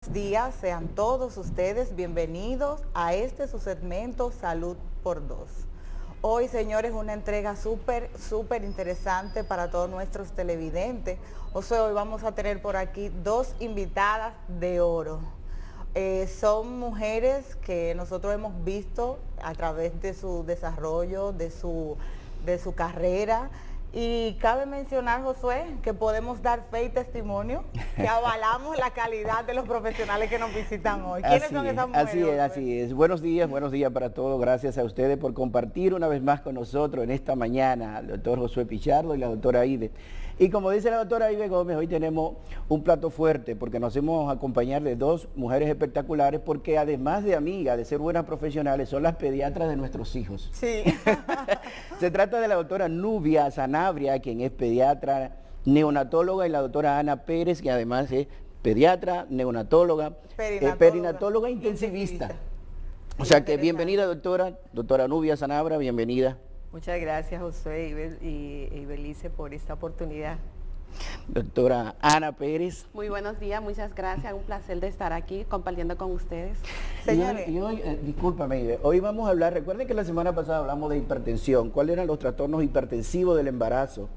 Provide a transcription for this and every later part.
buenos días, sean todos ustedes bienvenidos a su segmento Salud por Dos. Hoy, señores, una entrega súper interesante para todos nuestros televidentes. O sea, hoy vamos a tener por aquí dos invitadas de oro. Son mujeres que nosotros hemos visto a través de su desarrollo, de su carrera. Y cabe mencionar, Josué, que podemos dar fe y testimonio, que avalamos la calidad de los profesionales que nos visitan hoy. ¿Quiénes son esas mujeres? Así es. Buenos días para todos. Gracias a ustedes por compartir una vez más con nosotros en esta mañana, el doctor Josué Pichardo y la doctora Aide. Y como dice la doctora Aide Gómez, hoy tenemos un plato fuerte porque nos hemos acompañado de dos mujeres espectaculares, porque además de amigas, de ser buenas profesionales, son las pediatras de nuestros hijos. Sí. Se trata de la doctora Nubia Sanabria, quien es pediatra neonatóloga, y la doctora Ana Pérez, que además es pediatra, neonatóloga, perinatóloga intensivista. O sea que bienvenida, doctora Nubia Sanabria, bienvenida. Muchas gracias, Josué y Belice, por esta oportunidad. Doctora Ana Pérez. Muy buenos días, muchas gracias, un placer de estar aquí compartiendo con ustedes. Señores, y hoy, discúlpame, hoy vamos a hablar, recuerden que la semana pasada hablamos de hipertensión, cuáles eran los trastornos hipertensivos del embarazo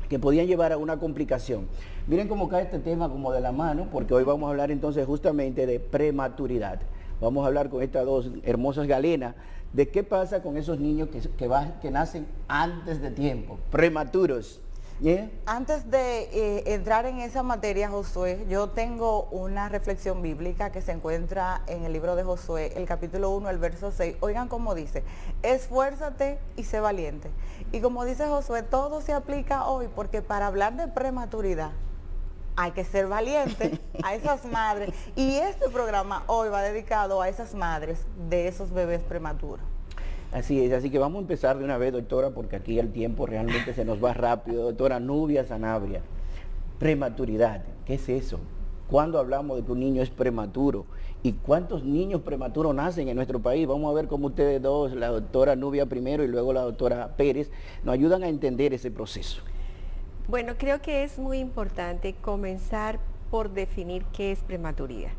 que podían llevar a una complicación. Miren cómo cae este tema como de la mano, porque hoy vamos a hablar entonces justamente de prematuridad. Vamos a hablar con estas dos hermosas galenas de qué pasa con esos niños que nacen antes de tiempo, prematuros. ¿Yeah? Antes de entrar en esa materia, Josué, yo tengo una reflexión bíblica que se encuentra en el libro de Josué, el capítulo 1, el verso 6. Oigan cómo dice: esfuérzate y sé valiente. Y como dice Josué, todo se aplica hoy, porque para hablar de prematuridad hay que ser valiente a esas madres. Y este programa hoy va dedicado a esas madres de esos bebés prematuros. Así es, así que vamos a empezar de una vez, doctora, porque aquí el tiempo realmente se nos va rápido. Doctora Nubia Sanabria, prematuridad, ¿qué es eso? ¿Cuándo hablamos de que un niño es prematuro? ¿Y cuántos niños prematuros nacen en nuestro país? Vamos a ver cómo ustedes dos, la doctora Nubia primero y luego la doctora Pérez, nos ayudan a entender ese proceso. Bueno, creo que es muy importante comenzar por definir qué es prematuridad.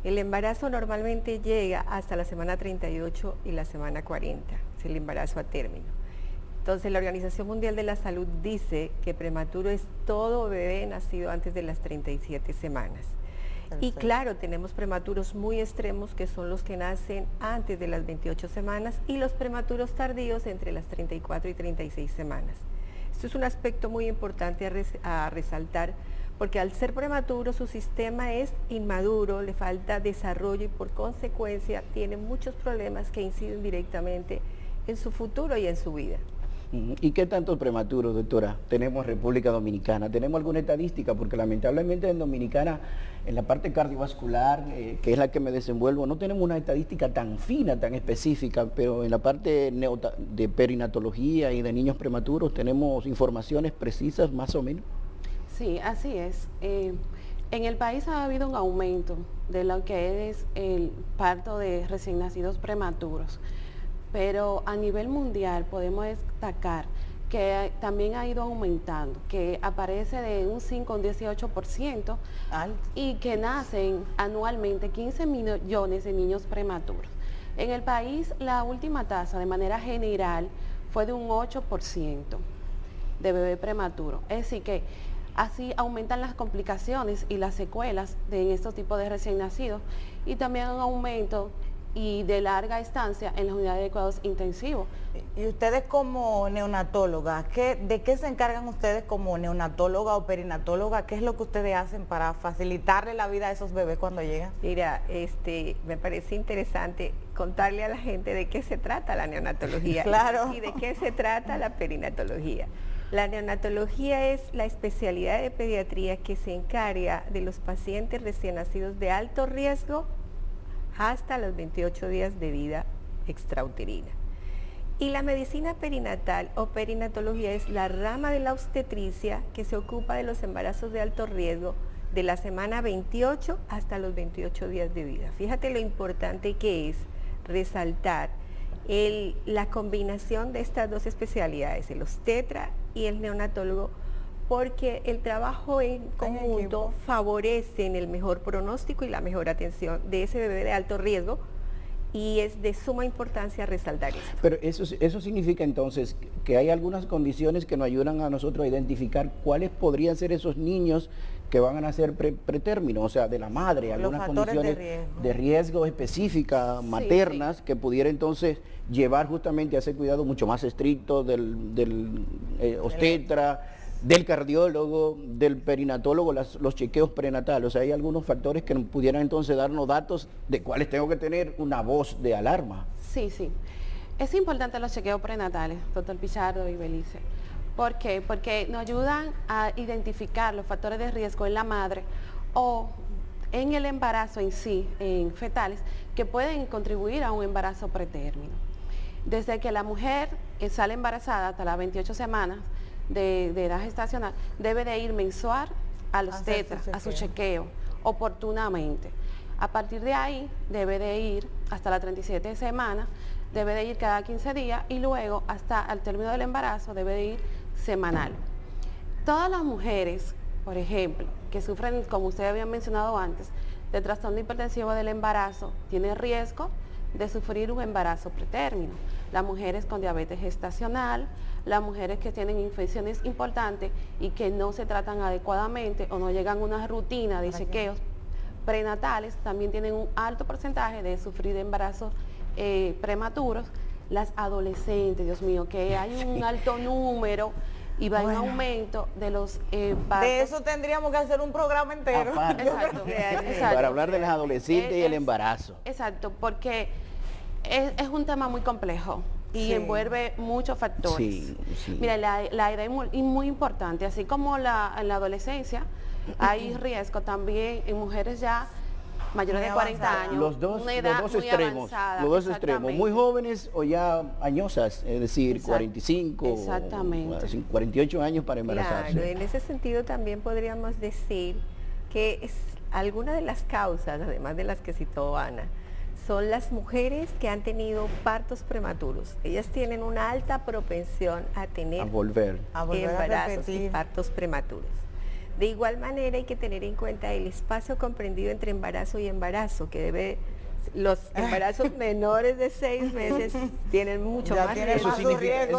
El embarazo normalmente llega hasta la semana 38 y la semana 40, es el embarazo a término. Entonces, la Organización Mundial de la Salud dice que prematuro es todo bebé nacido antes de las 37 semanas. Perfecto. Y claro, tenemos prematuros muy extremos, que son los que nacen antes de las 28 semanas, y los prematuros tardíos entre las 34 y 36 semanas. Esto es un aspecto muy importante a resaltar, porque al ser prematuro su sistema es inmaduro, le falta desarrollo y por consecuencia tiene muchos problemas que inciden directamente en su futuro y en su vida. ¿Y qué tantos prematuros, doctora, tenemos en República Dominicana? ¿Tenemos alguna estadística? Porque lamentablemente en Dominicana, en la parte cardiovascular, que es la que me desenvuelvo, no tenemos una estadística tan fina, tan específica, pero en la parte de perinatología y de niños prematuros tenemos informaciones precisas más o menos. Sí, así es. En el país ha habido un aumento de lo que es el parto de recién nacidos prematuros, pero a nivel mundial podemos destacar que también ha ido aumentando, que aparece de un 5 a un 18% y que nacen anualmente 15 millones de niños prematuros. En el país la última tasa de manera general fue de un 8% de bebé prematuro. Es decir que así aumentan las complicaciones y las secuelas de estos tipos de recién nacidos, y también un aumento y de larga estancia en las unidades de cuidados intensivos. Y ustedes como neonatóloga, ¿de qué se encargan ustedes como neonatóloga o perinatóloga? ¿Qué es lo que ustedes hacen para facilitarle la vida a esos bebés cuando llegan? Mira, me parece interesante contarle a la gente de qué se trata la neonatología. Claro. Y de qué se trata la perinatología. La neonatología es la especialidad de pediatría que se encarga de los pacientes recién nacidos de alto riesgo hasta los 28 días de vida extrauterina. Y la medicina perinatal o perinatología es la rama de la obstetricia que se ocupa de los embarazos de alto riesgo de la semana 28 hasta los 28 días de vida. Fíjate lo importante que es resaltar la combinación de estas dos especialidades, el obstetra y el neonatólogo, porque el trabajo en conjunto equipo favorece en el mejor pronóstico y la mejor atención de ese bebé de alto riesgo, y es de suma importancia resaltar esto. Pero eso significa entonces que hay algunas condiciones que nos ayudan a nosotros a identificar cuáles podrían ser esos niños que van a nacer pretérmino, o sea, de la madre, Los algunas factores condiciones de riesgo específicas, maternas, que pudiera entonces llevar justamente a ese cuidado mucho más estricto del obstetra, del cardiólogo, del perinatólogo, los chequeos prenatales. O sea, hay algunos factores que pudieran entonces darnos datos de cuáles tengo que tener una voz de alarma. Sí, sí. Es importante los chequeos prenatales, doctor Pichardo y Belice. ¿Por qué? Porque nos ayudan a identificar los factores de riesgo en la madre o en el embarazo en sí, en fetales, que pueden contribuir a un embarazo pretérmino. Desde que la mujer sale embarazada hasta las 28 semanas de edad gestacional, debe de ir mensual al obstetra, a su chequeo, oportunamente. A partir de ahí, debe de ir hasta las 37 semanas, debe de ir cada 15 días y luego hasta el término del embarazo debe de ir semanal. Todas las mujeres, por ejemplo, que sufren, como usted había mencionado antes, de trastorno hipertensivo del embarazo, tienen riesgo de sufrir un embarazo pretérmino. Las mujeres con diabetes gestacional, las mujeres que tienen infecciones importantes y que no se tratan adecuadamente o no llegan a una rutina de chequeos prenatales, también tienen un alto porcentaje de sufrir embarazos prematuros. Las adolescentes, Dios mío, que hay un alto número y va en aumento de los partos. De eso tendríamos que hacer un programa entero. Exacto. Para hablar de las adolescentes y el embarazo. Exacto, porque es un tema muy complejo y envuelve muchos factores. Sí, sí. Mira, la edad es muy importante, así como en la adolescencia hay riesgo también en mujeres ya mayores de 40 años. Los dos extremos, exactamente. muy jóvenes o ya añosas, es decir, 45, exactamente. 48 años para embarazarse. Claro, en ese sentido también podríamos decir que alguna de las causas, además de las que citó Ana, son las mujeres que han tenido partos prematuros. Ellas tienen una alta propensión a tener volver embarazos y partos prematuros. De igual manera hay que tener en cuenta el espacio comprendido entre embarazo y embarazo, que los embarazos menores de 6 meses tienen mucho más riesgo.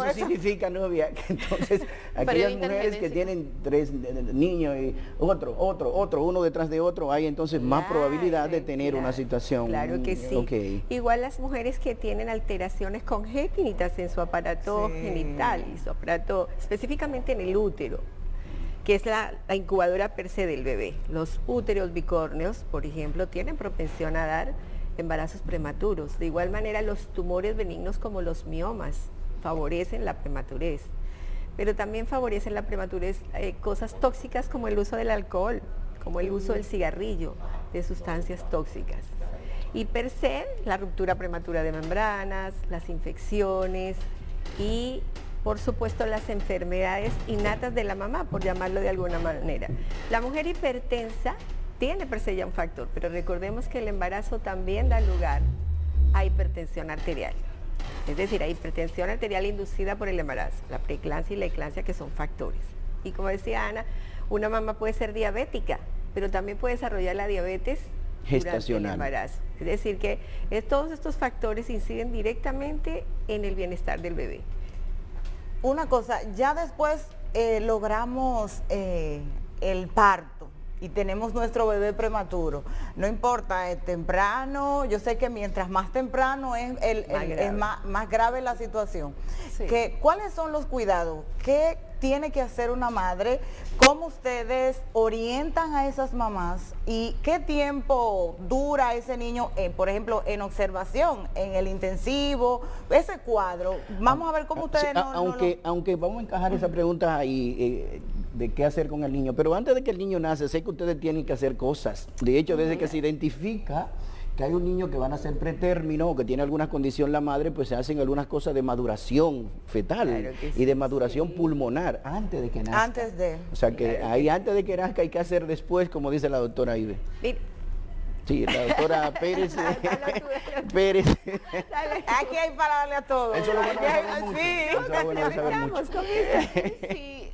Eso significa, novia, que entonces aquellas mujeres que tienen 3 niños y otro, uno detrás de otro, hay entonces más probabilidad de tener una situación. Claro que sí. Okay. Igual las mujeres que tienen alteraciones congénitas en su aparato genital y su aparato, específicamente en el útero, que es la incubadora per se del bebé. Los úteros bicórneos, por ejemplo, tienen propensión a dar embarazos prematuros. De igual manera, los tumores benignos como los miomas favorecen la prematurez, pero también favorecen la prematurez cosas tóxicas como el uso del alcohol, como el uso del cigarrillo, de sustancias tóxicas. Y per se, la ruptura prematura de membranas, las infecciones y por supuesto las enfermedades innatas de la mamá, por llamarlo de alguna manera. La mujer hipertensa tiene per se ya un factor, pero recordemos que el embarazo también da lugar a hipertensión arterial. Es decir, a hipertensión arterial inducida por el embarazo, la preeclampsia y la eclampsia, que son factores. Y como decía Ana, una mamá puede ser diabética, pero también puede desarrollar la diabetes gestacional durante el embarazo. Es decir, que todos estos factores inciden directamente en el bienestar del bebé. Una cosa, ya después logramos el parto y tenemos nuestro bebé prematuro. No importa, temprano, yo sé que mientras más temprano es más grave la situación. Sí. ¿Cuáles son los cuidados? ¿Qué tiene que hacer una madre? ¿Cómo ustedes orientan a esas mamás? ¿Y qué tiempo dura ese niño, por ejemplo, en observación, en el intensivo, ese cuadro? Vamos a ver cómo ustedes aunque vamos a encajar esa pregunta ahí, de qué hacer con el niño, pero antes de que el niño nace, sé que ustedes tienen que hacer cosas. De hecho, desde que se identifica que hay un niño que van a ser pretérmino o que tiene alguna condición la madre, pues se hacen algunas cosas de maduración fetal y de maduración pulmonar antes de que nazca. Antes de. O sea que ahí antes de que nazca hay que hacer después, como dice la doctora Ibe. Sí, la doctora Pérez. Pérez. Aquí hay para darle a todos. Eso es lo bueno de saber mucho. Sí.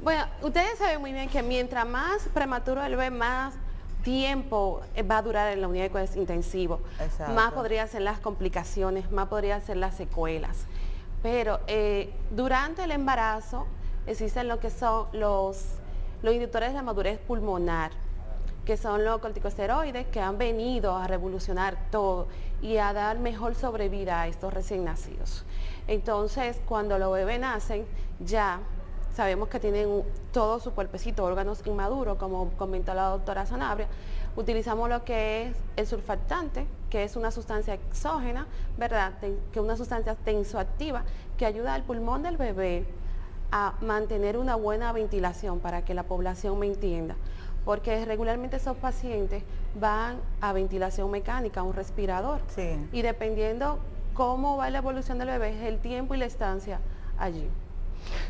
Bueno, ustedes saben muy bien que mientras más prematuro el bebé, más tiempo va a durar en la unidad de cuidados intensivos. Exacto. Más podrían ser las complicaciones, más podrían ser las secuelas. Pero durante el embarazo existen lo que son los inductores de madurez pulmonar, que son los corticosteroides que han venido a revolucionar todo y a dar mejor sobrevida a estos recién nacidos. Entonces, cuando los bebés nacen, ya sabemos que tienen todo su cuerpecito, órganos inmaduros, como comentó la doctora Sanabria. Utilizamos lo que es el surfactante, que es una sustancia exógena, ¿verdad? Que es una sustancia tensoactiva que ayuda al pulmón del bebé a mantener una buena ventilación, para que la población me entienda. Porque regularmente esos pacientes van a ventilación mecánica, a un respirador. Sí. Y dependiendo cómo va la evolución del bebé, es el tiempo y la estancia allí.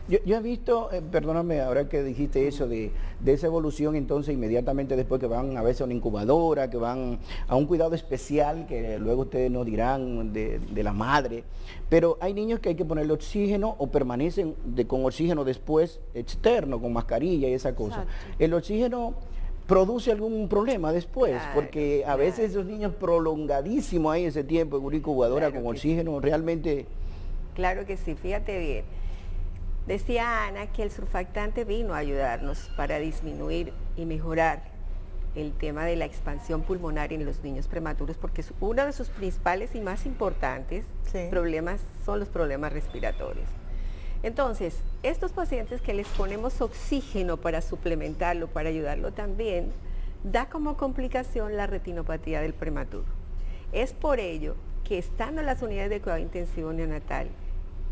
Yo he visto, perdóname, ahora que dijiste eso, de esa evolución, entonces inmediatamente después que van a veces a una incubadora, que van a un cuidado especial, que luego ustedes nos dirán de la madre, pero hay niños que hay que ponerle oxígeno o permanecen con oxígeno después externo, con mascarilla y esa cosa. Exacto. El oxígeno produce algún problema después, Claro, porque a veces esos niños prolongadísimos ahí ese tiempo en una incubadora Claro con que oxígeno, realmente... Claro que sí, fíjate bien. Decía Ana que el surfactante vino a ayudarnos para disminuir y mejorar el tema de la expansión pulmonar en los niños prematuros, porque uno de sus principales y más importantes problemas son los problemas respiratorios. Entonces, estos pacientes que les ponemos oxígeno para suplementarlo, para ayudarlo también, da como complicación la retinopatía del prematuro. Es por ello que, estando en las unidades de cuidado intensivo neonatal,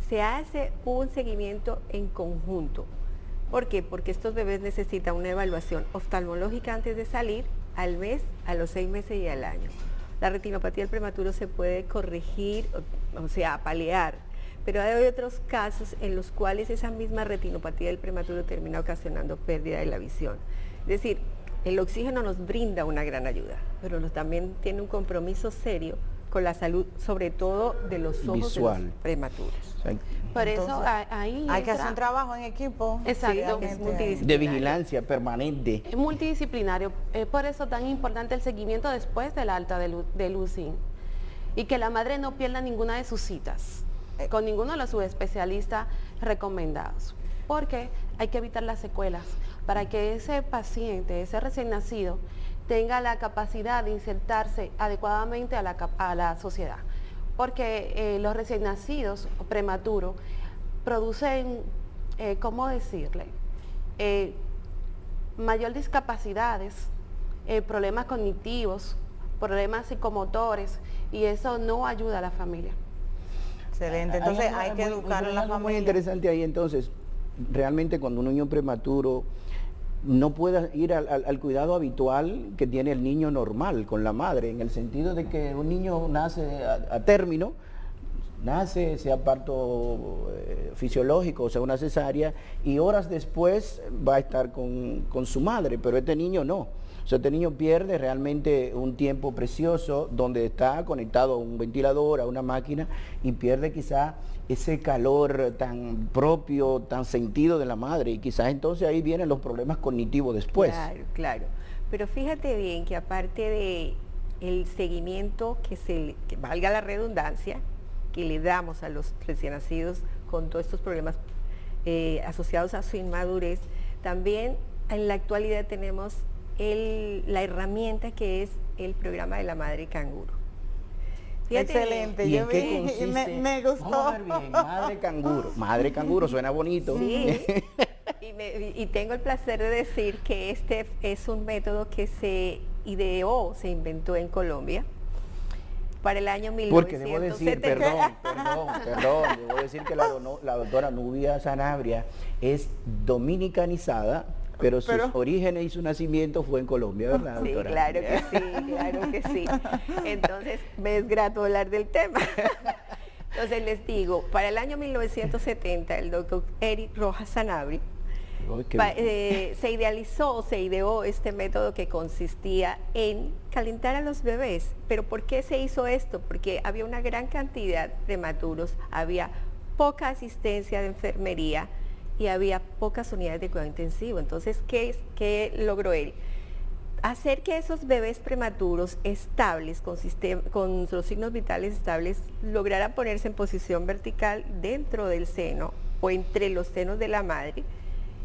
se hace un seguimiento en conjunto. ¿Por qué? Porque estos bebés necesitan una evaluación oftalmológica antes de salir, al mes, a los 6 meses y al año. La retinopatía del prematuro se puede corregir, o sea, paliar, pero hay otros casos en los cuales esa misma retinopatía del prematuro termina ocasionando pérdida de la visión. Es decir, el oxígeno nos brinda una gran ayuda, pero también tiene un compromiso serio con la salud, sobre todo de los ojos visual de los prematuros. Por Entonces, eso ahí hay que entra- hacer un trabajo en equipo. Exacto. Es realmente. multidisciplinario. de vigilancia permanente. Es multidisciplinario, es por eso tan importante el seguimiento después del alta del UCI, y que la madre no pierda ninguna de sus citas con ninguno de los subespecialistas recomendados, porque hay que evitar las secuelas para que ese paciente, ese recién nacido, tenga la capacidad de insertarse adecuadamente a la sociedad, porque los recién nacidos prematuros producen, ¿cómo decirle?, mayor discapacidades, problemas cognitivos, problemas psicomotores, y eso no ayuda a la familia. Excelente. Entonces hay que educar a la algo muy familia. interesante ahí, entonces, realmente cuando un niño prematuro no pueda ir al cuidado habitual que tiene el niño normal con la madre, en el sentido de que un niño nace a término, nace, sea parto fisiológico, o sea una cesárea, y horas después va a estar con su madre, pero este niño no. O sea, este niño pierde realmente un tiempo precioso donde está conectado a un ventilador, a una máquina, y pierde quizá ese calor tan propio, tan sentido de la madre, y quizás entonces ahí vienen los problemas cognitivos después. Claro, claro. Pero fíjate bien que aparte de el seguimiento que valga la redundancia, que le damos a los recién nacidos con todos estos problemas asociados a su inmadurez, también en la actualidad tenemos la herramienta que es el programa de la madre canguro. Fíjate, Excelente, ¿Y yo en qué vi y consiste? me gustó. Vamos a ver bien, madre canguro. Madre canguro, suena bonito. Sí, y tengo el placer de decir que este es un método que se ideó, se inventó en Colombia para el año 1970. Porque debo decir, perdón, debo decir que la doctora Nubia Sanabria es dominicanizada, pero sus orígenes y su nacimiento fue en Colombia, ¿verdad, Sí, doctora? claro que sí, claro que sí. Entonces, me es grato hablar del tema. Entonces, les digo, para el año 1970, el doctor Eric Rojas Sanabria se ideó este método que consistía en calentar a los bebés. ¿Pero por qué se hizo esto? Porque había una gran cantidad de prematuros, había poca asistencia de enfermería, y había pocas unidades de cuidado intensivo. Entonces, ¿qué logró él? Hacer que esos bebés prematuros estables, con los signos vitales estables, lograran ponerse en posición vertical dentro del seno o entre los senos de la madre,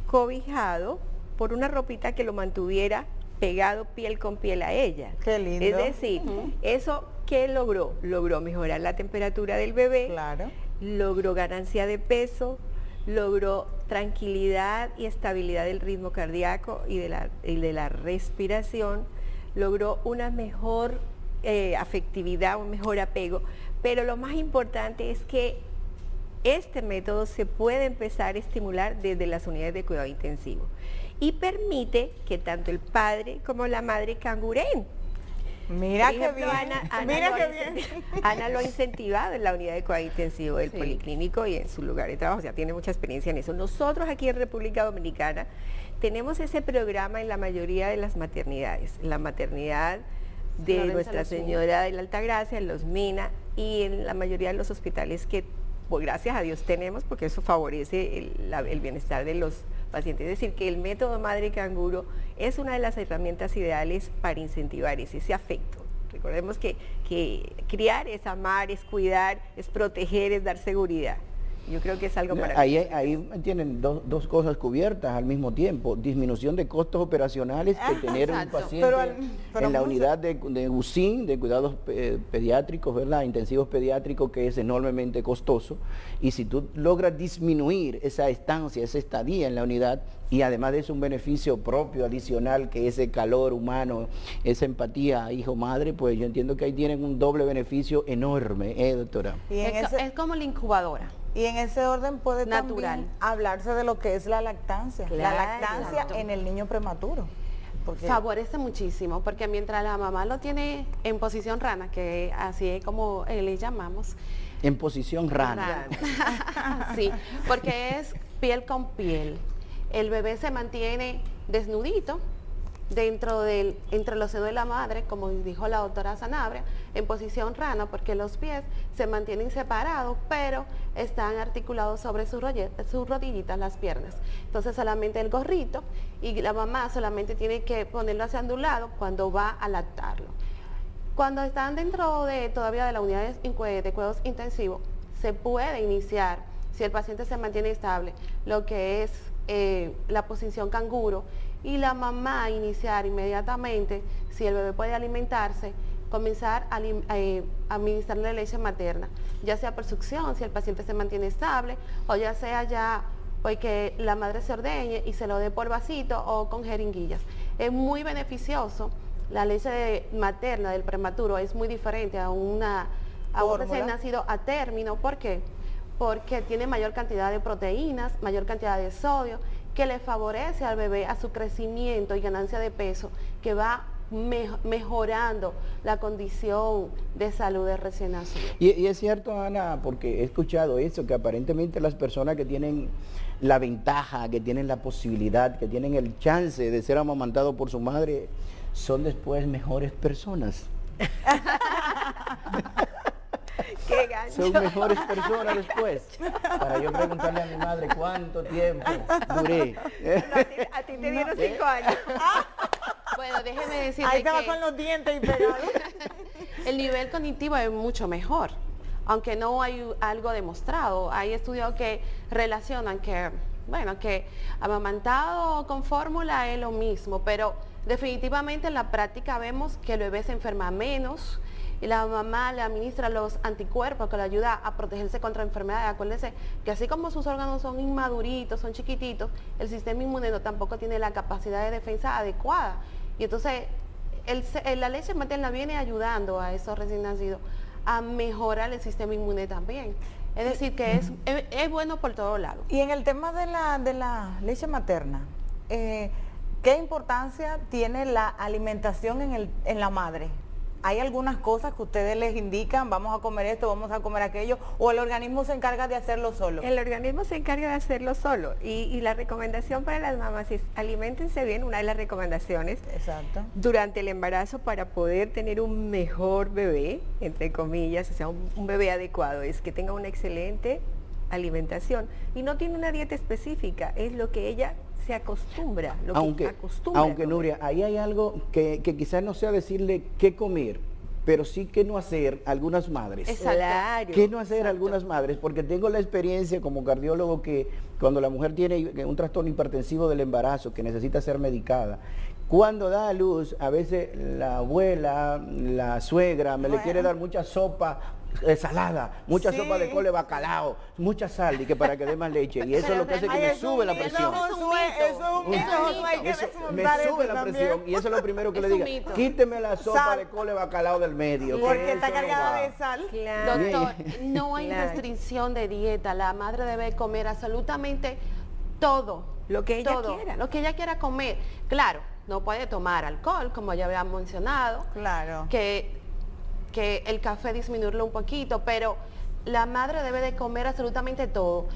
cobijado por una ropita que lo mantuviera pegado piel con piel a ella. Qué lindo. Es decir, ¿eso qué logró? Logró mejorar la temperatura del bebé, Claro. logró ganancia de peso, logró tranquilidad y estabilidad del ritmo cardíaco y de la respiración, logró una mejor afectividad, un mejor apego, pero lo más importante es que este método se puede empezar a estimular desde las unidades de cuidado intensivo y permite que tanto el padre como la madre cangureen. Mira Por qué ejemplo, bien. Mira qué bien. Ana lo ha incentivado en la unidad de cuidado intensivo del policlínico y en su lugar de trabajo, o sea, tiene mucha experiencia en eso. Nosotros aquí en República Dominicana tenemos ese programa en la mayoría de las maternidades, en la maternidad de Florencia Nuestra Los Mina. Señora de la Altagracia, en Los Mina y en la mayoría de los hospitales que, pues, gracias a Dios tenemos, porque eso favorece el bienestar de los pacientes. Es decir, que el método Madre Canguro es una de las herramientas ideales para incentivar ese afecto. Recordemos que criar es amar, es cuidar, es proteger, es dar seguridad. Yo creo que es algo maravilloso. Ahí tienen dos cosas cubiertas al mismo tiempo. Disminución de costos operacionales que tener un Exacto. paciente Pero en la mucho. unidad de UCIN, de cuidados pediátricos, ¿verdad? Intensivos pediátricos, que es enormemente costoso. Y si tú logras disminuir esa estancia, esa estadía en la unidad, y además de eso un beneficio propio, adicional, que ese calor humano, esa empatía hijo-madre, pues yo entiendo que ahí tienen un doble beneficio enorme, doctora? Y en Es como la incubadora. Y en ese orden puede Natural. también hablarse de lo que es la lactancia. La Claro. lactancia Exacto. en el niño prematuro. Porque Favorece muchísimo, porque mientras la mamá lo tiene en posición rana, que así es como le llamamos. En posición rana. Sí, porque es piel con piel. El bebé se mantiene desnudito entre los senos de la madre, como dijo la doctora Sanabria, en posición rana, porque los pies se mantienen separados, pero están articulados sobre sus rodillitas, las piernas. Entonces solamente el gorrito, y la mamá solamente tiene que ponerlo hacia un lado cuando va a lactarlo. Cuando están dentro todavía de la unidad de cuidados intensivos, se puede iniciar, si el paciente se mantiene estable, lo que es la posición canguro, y la mamá iniciar inmediatamente, si el bebé puede alimentarse, comenzar a administrarle leche materna, ya sea por succión, si el paciente se mantiene estable, o ya sea ya porque la madre se ordeñe y se lo dé por vasito o con jeringuillas. Es muy beneficioso. La leche materna del prematuro es muy diferente a un recién nacido a término. ¿Por qué? Porque tiene mayor cantidad de proteínas, mayor cantidad de sodio, que le favorece al bebé a su crecimiento y ganancia de peso, que va mejorando la condición de salud del recién nacido. Y es cierto, Ana, porque he escuchado eso, que aparentemente las personas que tienen la ventaja, que tienen la posibilidad, que tienen el chance de ser amamantados por su madre, son después mejores personas. ¡Qué gancho! Son mejores personas después. Para yo preguntarle a mi madre cuánto tiempo duré. A ti te dieron 5 años. Bueno, déjeme decirle ahí te va que con los dientes y pegado. el nivel cognitivo es mucho mejor, aunque no hay algo demostrado. Hay estudios que relacionan que amamantado con fórmula es lo mismo, pero definitivamente en la práctica vemos que el bebé se enferma menos y la mamá le administra los anticuerpos que le ayuda a protegerse contra enfermedades. Acuérdense que así como sus órganos son inmaduritos, son chiquititos, el sistema inmune tampoco tiene la capacidad de defensa adecuada. Y entonces la leche materna viene ayudando a esos recién nacidos a mejorar el sistema inmune también. Es decir, que es bueno por todos lados. Y en el tema de la leche materna, ¿qué importancia tiene la alimentación en la madre? ¿Hay algunas cosas que ustedes les indican, vamos a comer esto, vamos a comer aquello, o el organismo se encarga de hacerlo solo? El organismo se encarga de hacerlo solo y la recomendación para las mamás es aliméntense bien, una de las recomendaciones. Exacto. Durante el embarazo para poder tener un mejor bebé, entre comillas, o sea, un bebé adecuado, es que tenga una excelente alimentación y no tiene una dieta específica, es lo que ella se acostumbra, lo que acostumbra. Aunque Nuria, ahí hay algo que quizás no sea decirle qué comer, pero sí qué no hacer algunas madres. Exacto. Claro, ¿Qué no hacer exacto. algunas madres? Porque tengo la experiencia como cardiólogo que cuando la mujer tiene un trastorno hipertensivo del embarazo que necesita ser medicada, cuando da a luz, a veces la abuela, la suegra, le quiere dar mucha sopa salada, mucha Sí. sopa de cole bacalao, mucha sal y que para que dé más leche. Y eso es lo que hace que Ay, me es sube un la mito, presión. eso es un mito, Josué, hay que Eso me desmontar sube eso la también. presión y eso es lo primero que Es le un diga. mito. Quíteme la sopa Sal. de cole bacalao del medio. que Porque eso está no cargada va. de sal. Claro. Doctor, no hay Claro. restricción de dieta. La madre debe comer absolutamente todo. Lo que ella todo, quiera. Lo que ella quiera comer. Claro, no puede tomar alcohol, como ya habíamos mencionado. Claro. Que el café disminuirlo un poquito, pero la madre debe de comer absolutamente todo.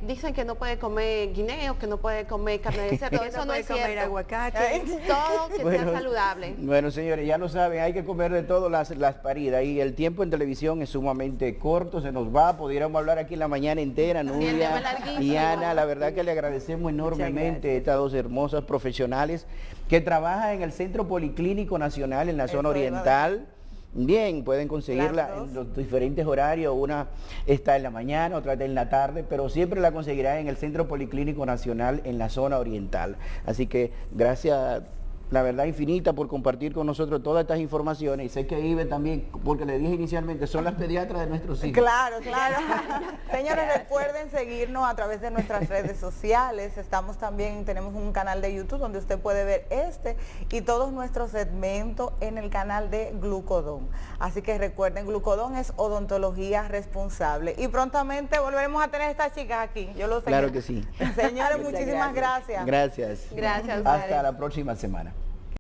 Dicen que no puede comer guineo, que no puede comer carne de cerdo, Que eso no no puede es comer cierto. aguacate. Todo que sea saludable. Bueno, señores, ya lo saben, hay que comer de todo las paridas y el tiempo en televisión es sumamente corto, se nos va, pudiéramos hablar aquí la mañana entera, el tema Nuria es larguísimo. y Ana, la verdad que le agradecemos enormemente a estas dos hermosas profesionales que trabajan en el Centro Policlínico Nacional en la zona Eso iba a oriental. Bien, pueden conseguirla Las dos. en los diferentes horarios, una está en la mañana, otra está en la tarde, pero siempre la conseguirá en el Centro Policlínico Nacional en la zona oriental. Así que gracias, la verdad infinita, por compartir con nosotros todas estas informaciones y sé que Ibe también, porque le dije inicialmente, son las pediatras de nuestros hijos. Claro, claro. Señores, recuerden seguirnos a través de nuestras redes sociales. Estamos también, tenemos un canal de YouTube donde usted puede ver este y todos nuestros segmentos en el canal de Glucodón. Así que recuerden, Glucodón es odontología responsable. Y prontamente volveremos a tener a estas chicas aquí. Yo lo sé. Claro que sí. Señores, Muchas muchísimas gracias. Gracias. Gracias a Hasta ustedes. la próxima semana.